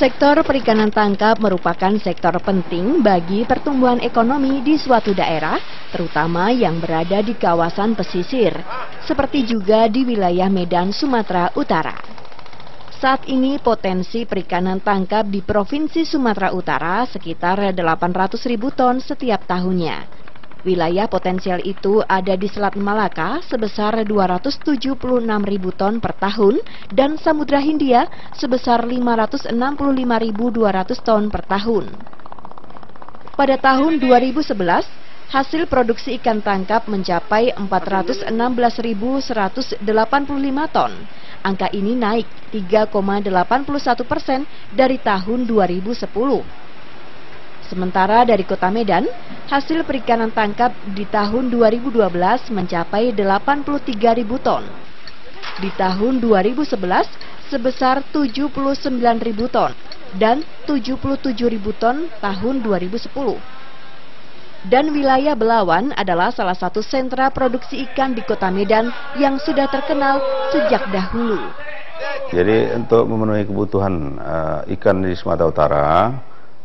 Sektor perikanan tangkap merupakan sektor penting bagi pertumbuhan ekonomi di suatu daerah, terutama yang berada di kawasan pesisir, seperti juga di wilayah Medan, Sumatera Utara. Saat ini potensi perikanan tangkap di Provinsi Sumatera Utara sekitar 800.000 ton setiap tahunnya. Wilayah potensial itu ada di Selat Malaka sebesar 276.000 ton per tahun dan Samudra Hindia sebesar 565.200 ton per tahun. Pada tahun 2011, hasil produksi ikan tangkap mencapai 416.185 ton. Angka ini naik 3,81% dari tahun 2010. Sementara dari Kota Medan, hasil perikanan tangkap di tahun 2012 mencapai 83.000 ton. Di tahun 2011 sebesar 79.000 ton dan 77.000 ton tahun 2010. Dan wilayah Belawan adalah salah satu sentra produksi ikan di Kota Medan yang sudah terkenal sejak dahulu. Jadi untuk memenuhi kebutuhan ikan di Sumatera Utara,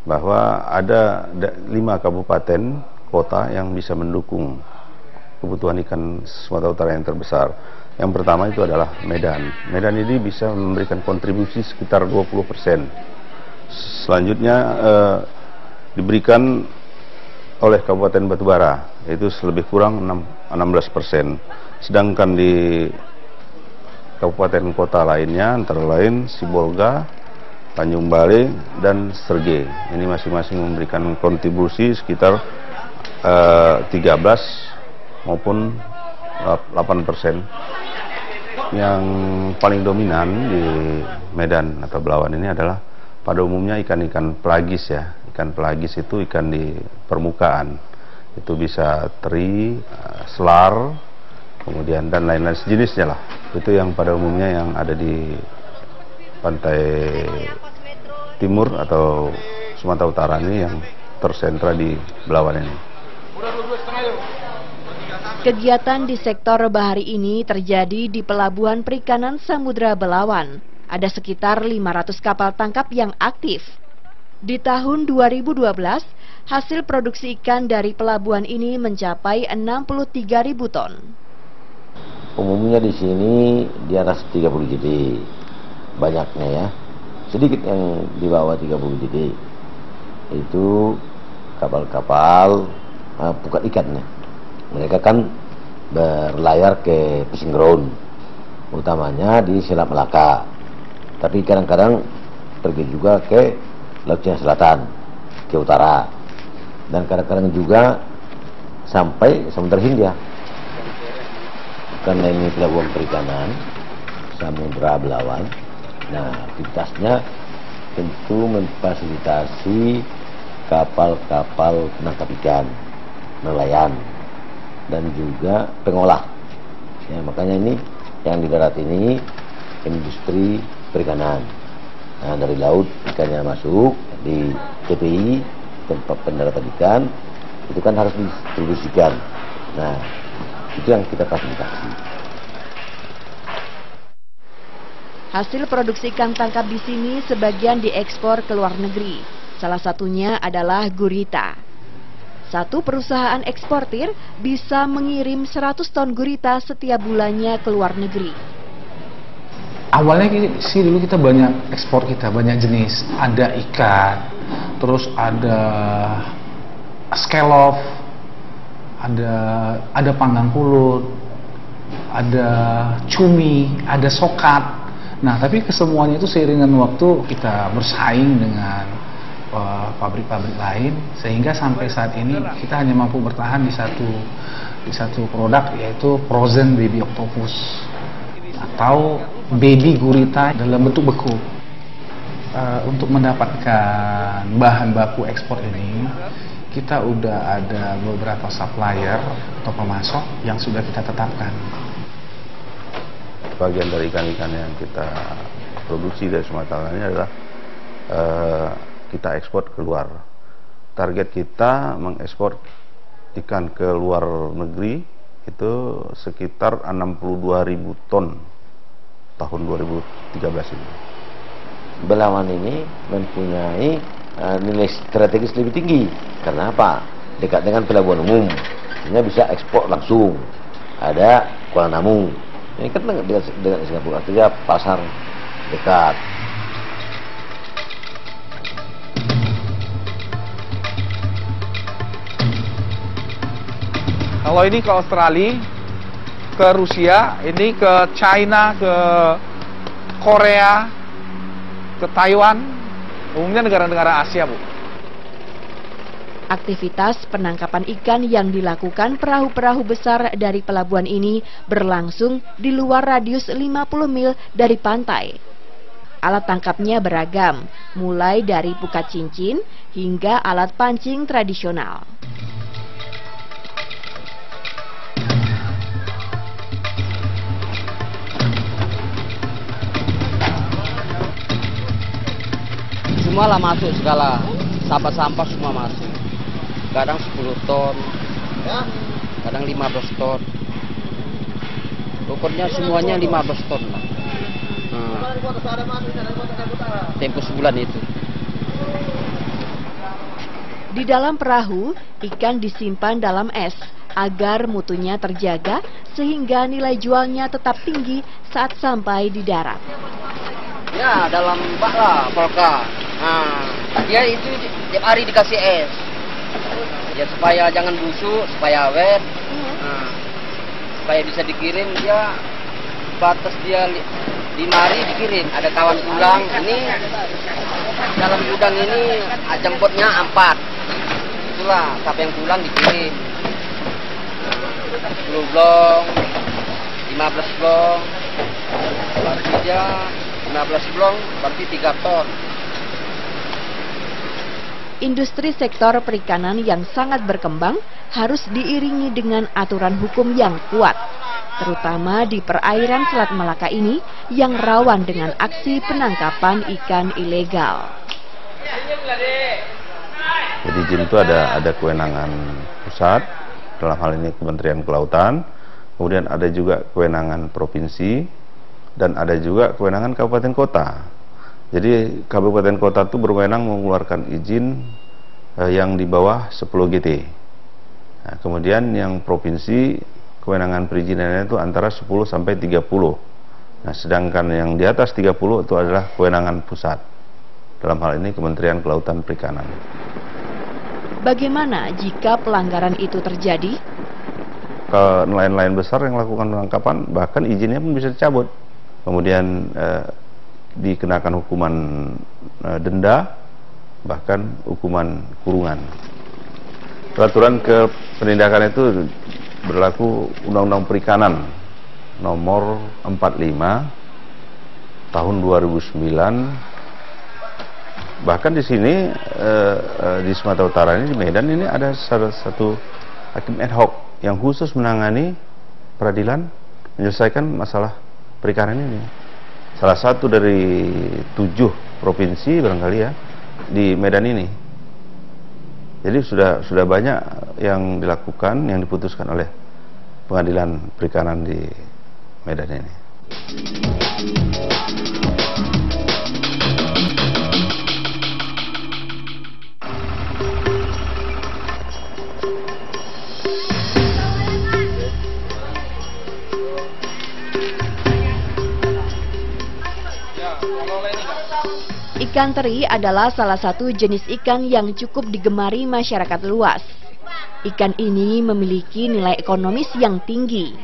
bahwa ada 5 kabupaten kota yang bisa mendukung kebutuhan ikan Sumatera Utara yang terbesar. Yang pertama itu adalah Medan. Medan ini bisa memberikan kontribusi sekitar 20%. Selanjutnya diberikan oleh Kabupaten Batubara, itu lebih kurang 16%. Sedangkan di kabupaten kota lainnya antara lain Sibolga, Tanjung Balai, dan Srege. Ini masing-masing memberikan kontribusi sekitar 13 maupun 8%. Yang paling dominan di Medan atau Belawan ini adalah pada umumnya ikan-ikan pelagis ya. Ikan pelagis itu ikan di permukaan. Itu bisa teri, selar, kemudian dan lain-lain sejenisnya lah. Itu yang pada umumnya yang ada di pantai timur atau Sumatera Utara ini yang tersentra di Belawan ini. Kegiatan di sektor bahari ini terjadi di Pelabuhan Perikanan Samudra Belawan. Ada sekitar 500 kapal tangkap yang aktif. Di tahun 2012, hasil produksi ikan dari pelabuhan ini mencapai 63.000 ton. Umumnya di sini di atas 30 GD. Banyaknya ya, sedikit yang di bawah 30 GD itu kapal-kapal pukat ikannya. Mereka kan berlayar ke fishing ground, utamanya di Selat Malaka, tapi kadang-kadang pergi juga ke Laut Cina Selatan, ke utara, dan kadang-kadang juga sampai Samudra Hindia. Karena ini pelabuhan perikanan Samudra Belawan. Nah, aktivitasnya tentu memfasilitasi kapal-kapal penangkap ikan, nelayan, dan juga pengolah. Ya, makanya ini yang di darat ini industri perikanan. Nah, dari laut ikannya masuk di TPI, tempat pendaratan ikan, itu kan harus didistribusikan. Nah, itu yang kita fasilitasi. Hasil produksi ikan tangkap di sini sebagian diekspor ke luar negeri. Salah satunya adalah gurita. Satu perusahaan eksportir bisa mengirim 100 ton gurita setiap bulannya ke luar negeri. Awalnya sih dulu kita banyak ekspor, kita banyak jenis. Ada ikan, terus ada scallop, ada panggang pulut, ada cumi, ada sokat. Nah, tapi kesemuanya itu seiring dengan waktu kita bersaing dengan pabrik-pabrik lain, sehingga sampai saat ini kita hanya mampu bertahan di satu produk, yaitu frozen baby octopus atau baby gurita dalam bentuk beku. Untuk mendapatkan bahan baku ekspor ini, kita udah ada beberapa supplier atau pemasok yang sudah kita tetapkan. Bagian dari ikan-ikan yang kita produksi dari Sumatera ini adalah kita ekspor keluar. Target kita mengekspor ikan ke luar negeri itu sekitar 62.000 ton tahun 2013 ini. Belawan ini mempunyai nilai strategis lebih tinggi. Karena apa? Dekat dengan pelabuhan umum, sehingga bisa ekspor langsung. Ada Kuala Namu, ini kan dengan Singapura, artinya pasar dekat. Kalau ini ke Australia, ke Rusia, ini ke China, ke Korea, ke Taiwan, umumnya negara-negara Asia, Bu. Aktivitas penangkapan ikan yang dilakukan perahu-perahu besar dari pelabuhan ini berlangsung di luar radius 50 mil dari pantai. Alat tangkapnya beragam, mulai dari pukat cincin hingga alat pancing tradisional. Semualah masuk segala, sampah-sampah semua masuk. Kadang 10 ton, kadang 15 ton. Pokoknya semuanya 15 ton lah. Tempo sebulan itu. Di dalam perahu, ikan disimpan dalam es agar mutunya terjaga sehingga nilai jualnya tetap tinggi saat sampai di darat. Ya, dalam bak lah, polka. Dia itu tiap hari dikasih es. Ya supaya jangan busuk, supaya awet. Supaya bisa dikirim, dia batas dia 5 hari dikirim. Ada kawan pulang, ini dalam gudang ini jemputnya 4. Itulah, siapa yang pulang dikirim. 10 blong, 15 blong, berarti dia 15 blong, berarti 3 ton. Industri sektor perikanan yang sangat berkembang harus diiringi dengan aturan hukum yang kuat, terutama di perairan Selat Malaka ini yang rawan dengan aksi penangkapan ikan ilegal. Jadi izin itu ada kewenangan pusat, dalam hal ini Kementerian Kelautan, kemudian ada juga kewenangan provinsi, dan ada juga kewenangan kabupaten kota. Jadi kabupaten kota itu berwenang mengeluarkan izin yang di bawah 10 GT. Nah, kemudian yang provinsi kewenangan perizinannya itu antara 10 sampai 30. Nah, sedangkan yang di atas 30 itu adalah kewenangan pusat. Dalam hal ini Kementerian Kelautan Perikanan. Bagaimana jika pelanggaran itu terjadi? Ke nelayan-nelayan besar yang melakukan penangkapan, bahkan izinnya pun bisa dicabut. Kemudian dikenakan hukuman denda, bahkan hukuman kurungan. Peraturan ke penindakan itu berlaku Undang-Undang Perikanan nomor 45 tahun 2009. Bahkan di sini di Sumatera Utara ini, di Medan ini ada salah satu hakim ad hoc yang khusus menangani peradilan menyelesaikan masalah perikanan ini. Salah satu dari 7 provinsi barangkali ya di Medan ini. Jadi sudah banyak yang dilakukan, yang diputuskan oleh pengadilan perikanan di Medan ini. Ikan teri adalah salah satu jenis ikan yang cukup digemari masyarakat luas. Ikan ini memiliki nilai ekonomis yang tinggi.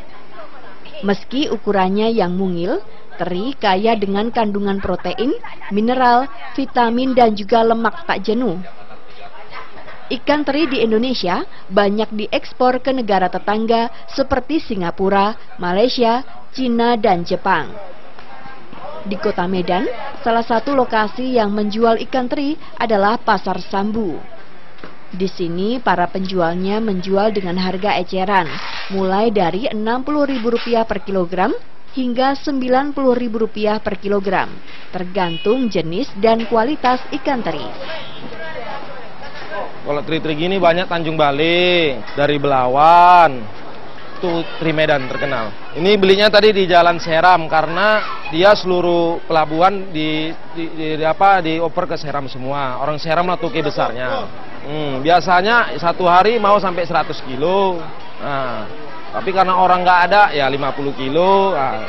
Meski ukurannya yang mungil, teri kaya dengan kandungan protein, mineral, vitamin, dan juga lemak tak jenuh. Ikan teri di Indonesia banyak diekspor ke negara tetangga seperti Singapura, Malaysia, Cina, dan Jepang. Di Kota Medan, salah satu lokasi yang menjual ikan teri adalah Pasar Sambu. Di sini para penjualnya menjual dengan harga eceran, mulai dari Rp60.000 per kilogram hingga Rp90.000 per kilogram, tergantung jenis dan kualitas ikan teri. Kalau teri-teri gini banyak Tanjung Balai, dari Belawan, itu teri Medan terkenal. Ini belinya tadi di Jalan Seram karena dia seluruh pelabuhan dioper ke Seram semua. Orang Seram lah tuki besarnya. Biasanya satu hari mau sampai 100 kilo. Nah, tapi karena orang nggak ada ya 50 kilo. Nah,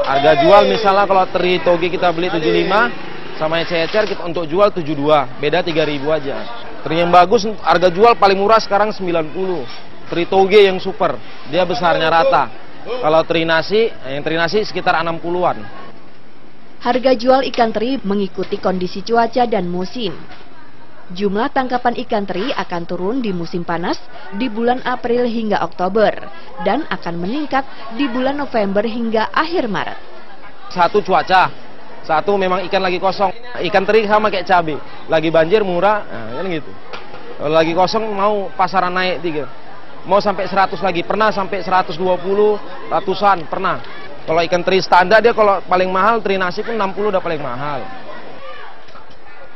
harga jual misalnya kalau teri toge kita beli 75, sama cecer kita untuk jual 72, beda 3.000 aja. Teri yang bagus harga jual paling murah sekarang 90. Teri toge yang super, dia besarnya rata. Kalau teri nasi, yang teri nasi sekitar 60-an. Harga jual ikan teri mengikuti kondisi cuaca dan musim. Jumlah tangkapan ikan teri akan turun di musim panas di bulan April hingga Oktober dan akan meningkat di bulan November hingga akhir Maret. Satu cuaca, satu memang ikan lagi kosong. Ikan teri sama kayak cabai, lagi banjir murah, nah, kan gitu. Kalau lagi kosong mau pasaran naik 3. Mau sampai 100 lagi, pernah sampai 120, ratusan, pernah. Kalau ikan teri standar dia kalau paling mahal, teri nasi pun 60 udah paling mahal.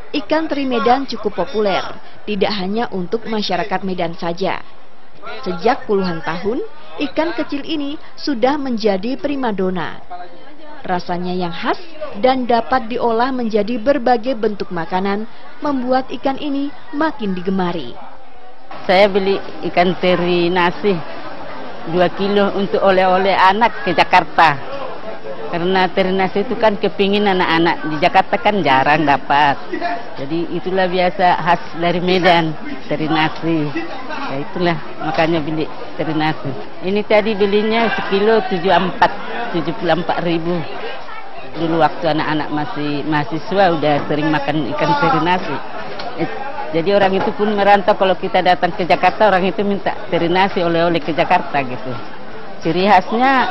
Ikan teri Medan cukup populer, tidak hanya untuk masyarakat Medan saja. Sejak puluhan tahun, ikan kecil ini sudah menjadi primadona. Rasanya yang khas dan dapat diolah menjadi berbagai bentuk makanan, membuat ikan ini makin digemari. Saya beli ikan teri nasi 2 kilo untuk oleh-oleh anak ke Jakarta. Karena teri nasi itu kan kepingin anak-anak. Di Jakarta kan jarang dapat. Jadi itulah biasa khas dari Medan, teri nasi. Ya itulah makanya beli teri nasi. Ini tadi belinya sekilo 74.000. Dulu waktu anak-anak masih mahasiswa udah sering makan ikan teri nasi. Jadi orang itu pun merantau, kalau kita datang ke Jakarta orang itu minta teri nasi oleh-oleh ke Jakarta gitu. Ciri khasnya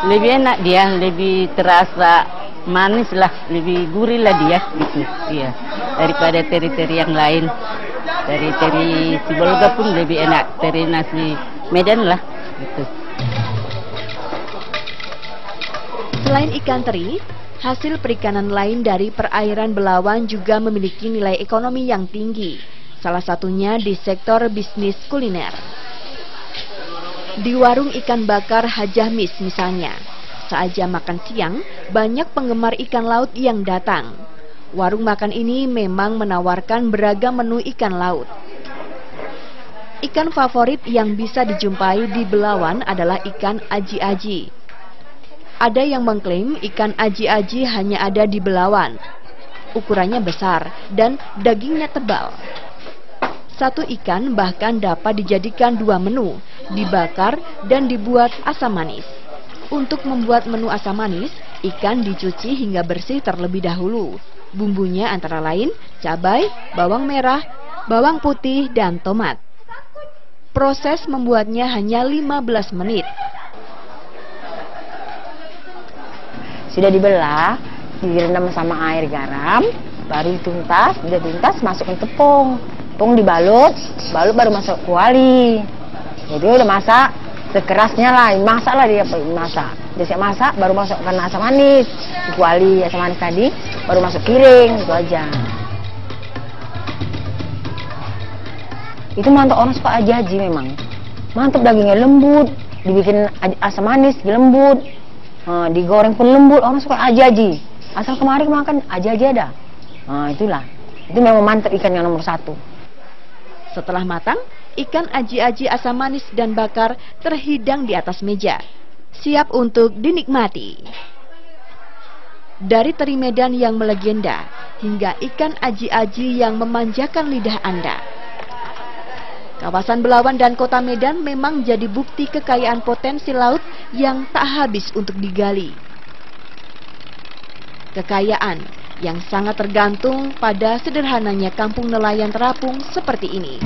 lebih enak dia, lebih terasa manis lah, lebih gurih lah dia gitu. Iya, daripada teri-teri yang lain. Dari teri Sibolga pun lebih enak, teri nasi Medan lah gitu. Selain ikan teri, hasil perikanan lain dari perairan Belawan juga memiliki nilai ekonomi yang tinggi, salah satunya di sektor bisnis kuliner. Di warung ikan bakar Hajah Mis misalnya, saat jam makan siang, banyak penggemar ikan laut yang datang. Warung makan ini memang menawarkan beragam menu ikan laut. Ikan favorit yang bisa dijumpai di Belawan adalah ikan aji-aji. Ada yang mengklaim ikan aji-aji hanya ada di Belawan. Ukurannya besar dan dagingnya tebal. Satu ikan bahkan dapat dijadikan 2 menu, dibakar dan dibuat asam manis. Untuk membuat menu asam manis, ikan dicuci hingga bersih terlebih dahulu. Bumbunya antara lain cabai, bawang merah, bawang putih, dan tomat. Proses membuatnya hanya 15 menit. Sudah dibelah, direndam sama air garam, baru dituntas, udah tuntas masukkan tepung. Tepung dibalut, baru masuk kuali. Jadi udah masak, sekerasnya lah, masaklah dia masak. Dia siap masak, baru masukkan asam manis, kuali asam manis tadi, baru masuk piring, itu aja. Itu mantap, orang suka aji-aji memang. Mantap, dagingnya lembut, dibikin asam manis, lembut. Digoreng pun lembut, orang suka aji-aji. Asal kemarin makan aji-aji ada. Itulah, itu memang mantap ikan yang nomor 1. Setelah matang, ikan aji-aji asam manis dan bakar terhidang di atas meja, siap untuk dinikmati. Dari teri Medan yang melegenda, hingga ikan aji-aji yang memanjakan lidah Anda. Kawasan Belawan dan Kota Medan memang jadi bukti kekayaan potensi laut yang tak habis untuk digali. Kekayaan yang sangat tergantung pada sederhananya kampung nelayan terapung seperti ini.